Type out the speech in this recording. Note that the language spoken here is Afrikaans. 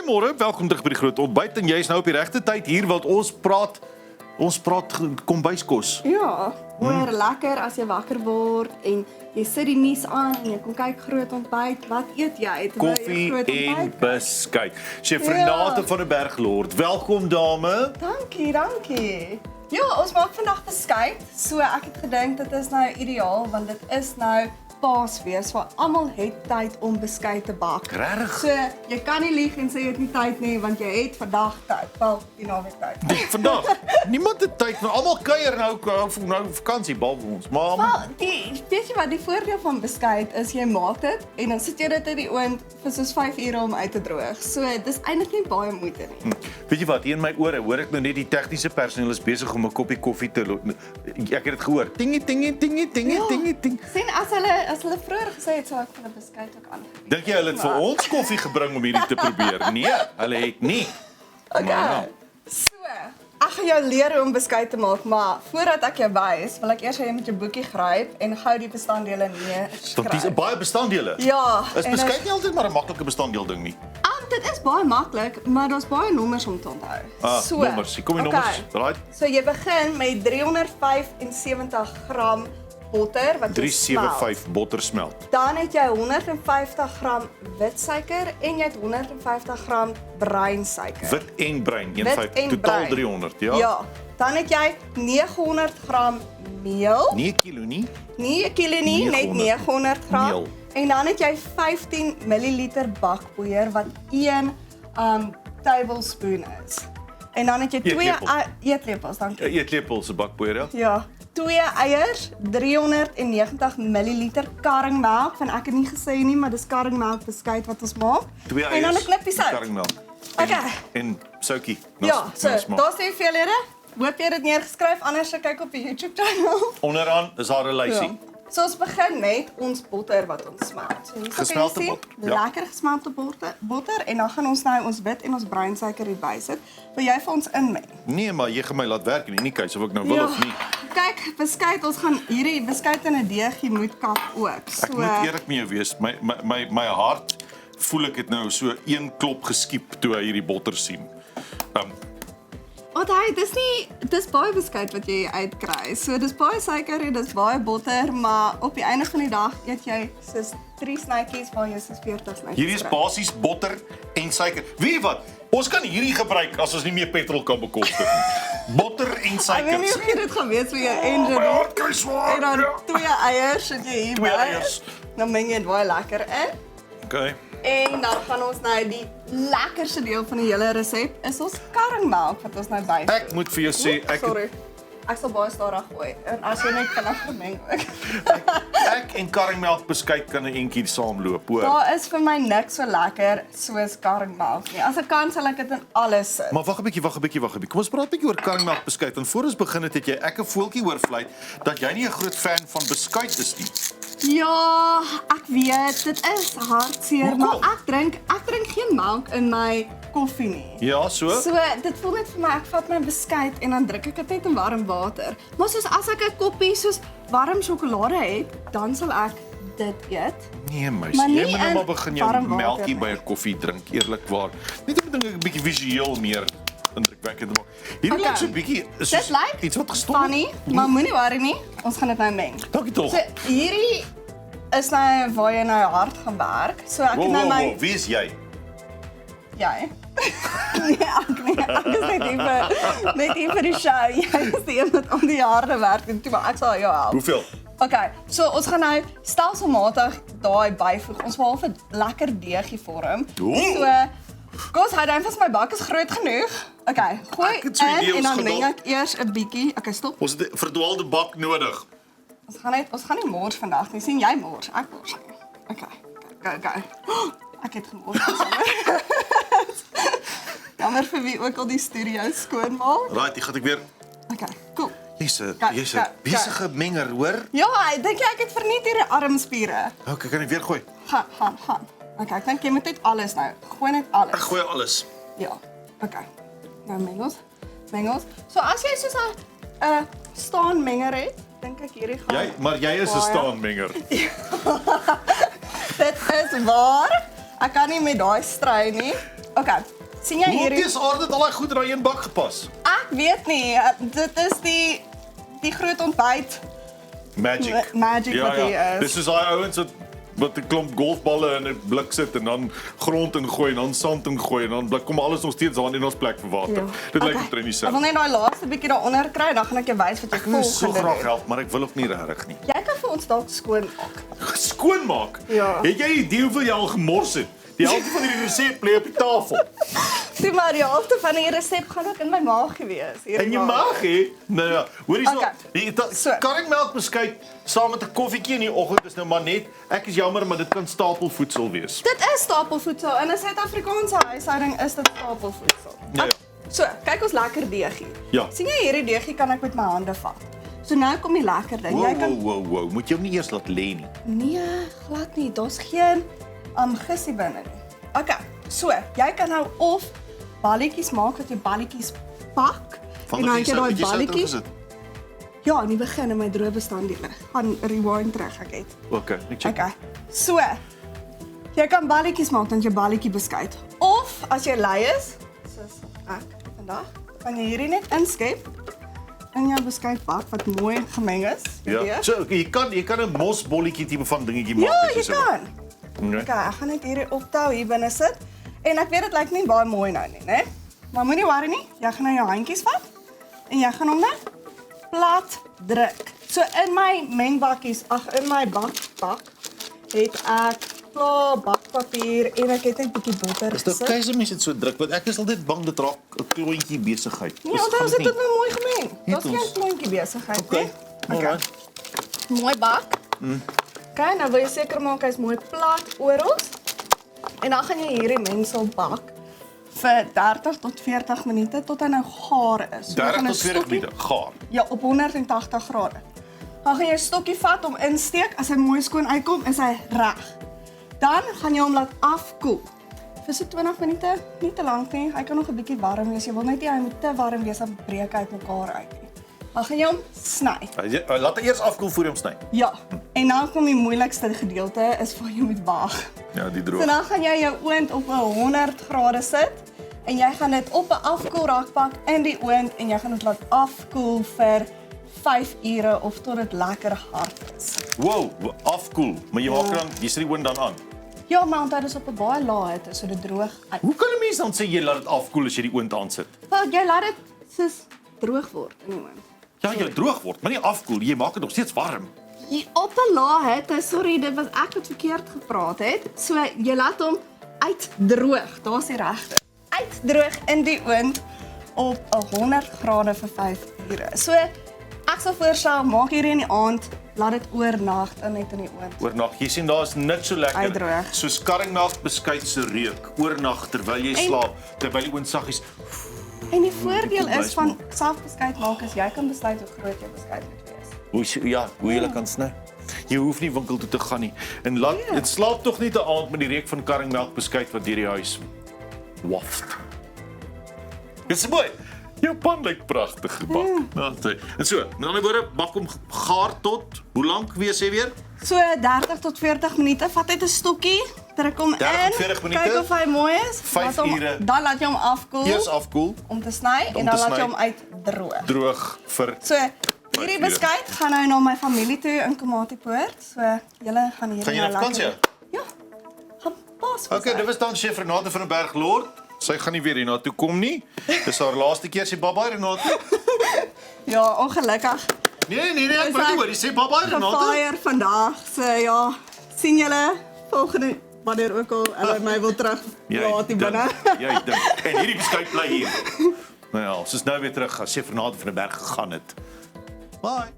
Goeiemôre, welkom terug by die Groot Ontbyt en jy is nou op die regte tyd hier want ons praat kombuiskos. Ja, hoor lekker as jy wakker word en jy sit die nuus aan en jy kom kyk Groot Ontbyt. Wat eet jy? Koffie en beskuit. Chef Renate van der Berg Lord, welkom dame. Dankie. Ja, ons maak vandag beskuit. So ek het gedink dit is nou ideaal want dit is nou Paasfees waar almal het tyd om beskuit te bak. Regtig? So jy kan nie lieg en sê jy het nie tyd nie want jy het vandag tyd. Wel, die naweek tyd. Vandag, niemand het tyd, maar almal kuier nou vakansie behalwe ons. Maar Weet jy wat, die voordeel van beskuit is jy maak dit en dan sit jy dit in die oond vir soos 5 ure om uit te droog. So dis eintlik nie baie moeite nie. Weet jy wat, hier in my ore hoor ek nou net die tegniese personeel is besig om 'n koppie koffie te ek het dit gehoor. Tingie. Sien as hulle vroeër gesê het sou ek vir 'n beskuit ook aangebied. Dink jy hulle het vir ons koffie gebring om hierdie te probeer? Nee, hulle het nie. Okay. So, ek gaan jou leer hoe om beskuit te maak, maar voordat ek jou wys, wil ek eers hê jy moet jou boekie gryp en gou die bestanddele neerskryf. Want dis baie bestanddele. Ja. Is beskuit nie altyd maar 'n maklike bestanddeel ding nie. Dit is baie maklik, maar daar's baie nommers om te onthou. Nommers. Kom die nommers. Right. So jy begin met 375 gram botter wat jy smelt. 375 botter smelt. Dan het jy 150 gram witsuiker en jy het 150 gram breinsuiker. Wit en bruin, 150, totaal 300, ja? Ja. Dan het jy 900 gram meel. Nie 'n kilo nie. Nie 'n kilo nie, net 900 gram. Meel. En dan het jy 15 ml bakpoeier wat 1 tablespoon is. En dan het jy 2 eetlepels, dankie. Eetlepels se bakpoeier, ja? Ja. 2 eiers, 390 ml karringmelk, van ek het nie gesê nie, maar dis karringmelk beskuit wat ons maak. 2 eiers. En dan 'n klippie sout. Karringmelk. Okay. En soutjie. Ja, so daar's die hoeveelhede. Hoop jy dit neergeskryf, anders kyk op die YouTube channel. Onderaan is daar 'n lysie. Ja. So ons begin met ons botter wat ons smelt. So hier Gesmelte botter. Ja. Lekker gesmelte botter en dan gaan ons nou ons wit en ons breinsuiker hierby sit. Wil jy vir ons inmeng? Nee, maar jy gaan my laat werk en nie keuse of ek nou wil of nie. Kyk, beskuit, ons gaan hierdie beskuit in 'n deegie moet kap ook. So Ek moet eerlik met jou wees, my hart voel ek het nou so een klop geskiep toe hy hierdie botter sien. dis baie beskuit wat jy uitkry. So dis baie suiker en dis baie botter, maar op die einde van die dag eet jy soos 3 snytjies waar jy soos 40 snytjies. Hierdie is basies botter en suiker. Weet jy wat? Ons kan hierdie gebruik as ons nie meer petrol kan bekostig nie. Botter en suiker. Ek weet nie of jy dit gaan weet vir jou engine. My hart kry swaar. En dan 2 eiers het jy hier 2 eiers. Dan meng jy dit baie lekker in. Okay. En dan gaan ons nou die lekkerste deel van die hele resep is ons karringmelk wat ons nou byvoeg. Ek moet vir jou sê, Sorry. Ek sal baie stadig gooi en as jy net vinnig gemeng ook. ek en karringmelk beskuit kan 'n entjie saamloop, hoor. Daar is vir my niks so lekker soos karringmelk nie. As ek kan sal ek dit in alles sit. Maar wag 'n bietjie. Kom ons praat 'n bietjie oor karringmelk beskuit. Want voor ons begin het jy ek 'n voeltjie oorvlei dat jy nie 'n groot fan van beskuit is nie. Ja, ek weet, dit is hartseer, maar ek drink geen melk in my koffie nie. Ja, so? So, dit voel net vir my, ek vat my beskuit en dan drink ek dit net in warm water. Maar soos as ek 'n koppie soos warm sjokolade het, dan sal ek dit eet. Nee, meisie, Maar nie jy moet nou in maar begin jou warm water melkie nie. by 'n koffie drink, eerlikwaar. Net om dinge 'n bietjie visueel meer indrukwekkend te maak. Hierdie lyk so 'n bietjie Dit lyk iets wat gestop funny, maar moenie worry nie, ons gaan dit nou meng. Dankie tog. So, hierdie is nou waar jy nou hard gaan werk. So ek het nou my Wie is jy? Jy? Nee, ek is net hier vir die show. Jy is die een wat om die harde werk en toe maar ek sal jou help. Hoeveel? Okay, so ons gaan nou stelselmatig daai byvoeg. Ons wil half 'n lekker deegie vorm. So, kos, hy dan vas my bak is groot genoeg. Okay, gooi Ek het so 'n idee, in en ons dan gaan meng dalk- ek eers 'n bietjie. Okay, stop. Ons het 'n verdwaalde bak nodig. Ons gaan nie mors vandag nie. Sien jy mors? Ek mors nie. Okay, go. Ek het gemors. Jammer vir wie ook al die studio skoon maak. Right, ek gaan ek weer. Okay, cool. Jy's 'n Go. besige menger, hoor? Ja, ek dink ek het verniet hierdie armspiere. Okay, kan ek weer gooi? Gaan. Okay, ek dink jy moet net alles nou. Gooi net alles. Ek gooi alles. Ja. Okay. Nou mengels. So as jy soos 'n staan menger het, dink ek hierdie gaan. Maar jy is 'n staanmenger. Dit is waar. Ek kan nie met daai stry nie. Okay. sien jy Hoe op hierdie? dese aarde het al daai goed in daai een bak gepas? Ek weet nie, dit is die groot ontbyt. Magic. Magic wat hier is. Dis soos daai ouens wat 'n klomp golfballe in 'n blik sit en dan grond ingooi en dan sand ingooi en dan kom alles nog steeds aan in ons plek vir water. Dit lyk omtrent Ek wil dieselfde. net daai laaste bietjie daaronder kry, dan gaan ek jou wys wat jy Ek wil so volgende graag doen. help, maar ek wil ook nie regtig nie. Jy kan vir ons dalk skoon maak. Skoonmaak. Ja. Het jy 'n idee hoeveel jy al gemors het? Die helfte van hierdie resep lê op die tafel. Sien maar, die helfte van die resep gaan ook in my maag gewees. Hier En jy mag hè? Nou ja, hoor hierso. Okay. So. Karringmelk beskuit saam met 'n koffietjie in die oggend is nou maar net. Ek is jammer, maar dit kan stapelvoedsel wees. Dit is stapelvoedsel. In 'n Suid-Afrikaanse huishouding is dit stapelvoedsel. Ja, ja. So, kyk ons lekker deegie. Ja. Sien jy hierdie deegie kan ek met my hande vat. So nou kom die lekker ding. Jy kan Wow. Moet jy hom nie eers laat lê nie. Nee, glad nie. Daar's geen gissie binne nie. Okay. So, jy kan nou of balletjies maak wat jy balletjies pak en dan het jy daai balletjies. Ja, in die begin in my droë bestanddele. Gaan rewind terug ek het. Okay, ek check. Okay. So, jy kan balletjies maak dan jy balletjie beskuit. Of as jy lui is, soos ek vandag, kan jy hierdie net inskep in jou beskuitbak wat mooi gemeng is. Ja. weet jy? So jy kan 'n mosbolletjie tipe van dingetjie maak Ja, as jy so kan. wil. Okay, ek gaan net hierdie optou hier binne sit. En ek weet dit lyk nie baie mooi nou nie, né? Maar moenie worry nie. Jy gaan nou jou handjies vat en jy gaan hom net plat druk. So in my mengbakkies, in my bakpak het ek klaar bakpapier en ek het net 'n bietjie botter Is dit gesit. okay as mense dit so druk want ek is altyd bang dit raak 'n klontjie besigheid. Nee, onthou as dit nou mooi gemeng. Net Dit's ons. geen klontjie besigheid Okay. nie. Alright. Mooi bak. Okay, nou wil jy seker maak hy's mooi plat oral. En dan gaan jy hierdie mengsel bak vir 30 tot 40 minute tot hy nou gaar is. So, dan 30 gaan 'n tot 40 stokkie- minute gaar. Ja, op 180 grade. Dan gaan jy 'n stokkie vat om insteek. As hy mooi skoon uitkom, is hy reg. Dan gaan jy hom laat afkoel. Vir so 20 minute, nie te lank nie. Hy kan nog 'n bietjie warm wees. Jy wil net nie hy moet te warm wees dan breek hy uitmekaar uit nie. Dan gaan jy hom sny. Laat hom eers afkoel voor jy hom sny. Ja. En dan kom die moeilikste gedeelte is waar jy moet wag. Ja, die So droog. dan gaan jy jou oond op 100 grade sit en jy gaan dit op 'n afkoelrak pak in die oond en jy gaan dit laat afkoel vir 5 ure of tot dit lekker hard is. Wow, afkoel. Maar jy maak dan jy sit die oond dan aan. Ja, maar onthou dis op 'n baie lae hitte so dit droog uit. Hoe kan 'n mens dan sê jy laat dit afkoel as jy die oond aansit? Wel, jy laat dit soos droog word in die oond. Ja, jy droog word, maar nie afkoel, jy maak dit nog steeds warm. Jy op 'n lae hitte, sorry, dit was ek wat verkeerd gepraat het. So jy laat hom uitdroog. Daar's die regte. Uitdroog in die oond op 100 grade vir 5 ure. So ek sal voorstel maak hierdie in die aand, laat dit oornag net in die oond. Oornag. Jy sien daar's niks so lekker Uitdroog. soos karringmelk beskuit se reuk oornag terwyl jy slaap, terwyl die oond saggies. En die voordeel is van selfbeskuit maak is jy kan besluit hoe groot jou beskuit moet wees. Hoe jy kan sny. Jy hoef nie winkel toe te gaan nie. En laat dit slaap tog nie te aand met die reuk van karringmelk beskuit wat deur die huis waft. Dis mooi. Jou pan lyk pragtig gebak. En so, met ander woorde, bak hom gaar tot hoe lank wees jy weer? So 30 tot 40 minute, vat uit 'n stokkie, druk hom 30 in. tot 40 minute? Kyk of hy mooi is. 5 Laat hom- ure. Dan laat jy hom afkoel Eers afkoel, om te sny en te dan laat sny. jy hom uitdroog. droog vir So hierdie beskuit gaan nou na my familie toe in Komatipoort. So julle gaan hierdie Gaan jy na vakansie? Ja. Gaan pas. Okay, dit was dan chef Renate van der Berg Lord. Sy gaan nie weer hiernatoe kom nie. Dis haar laaste keer sy baba Renate. Ja, ongelukkig. Nee, ek wil nie hoor, jy sê baba Renate. Gefire vandag. So ja, sien julle volgende wanneer ook al hulle my wil terug laat hier binne. Jy dink. En hierdie beskuit bly hier. Nou ja, ons is nou weer terug as chef Renate van der Berg gegaan het. Bye.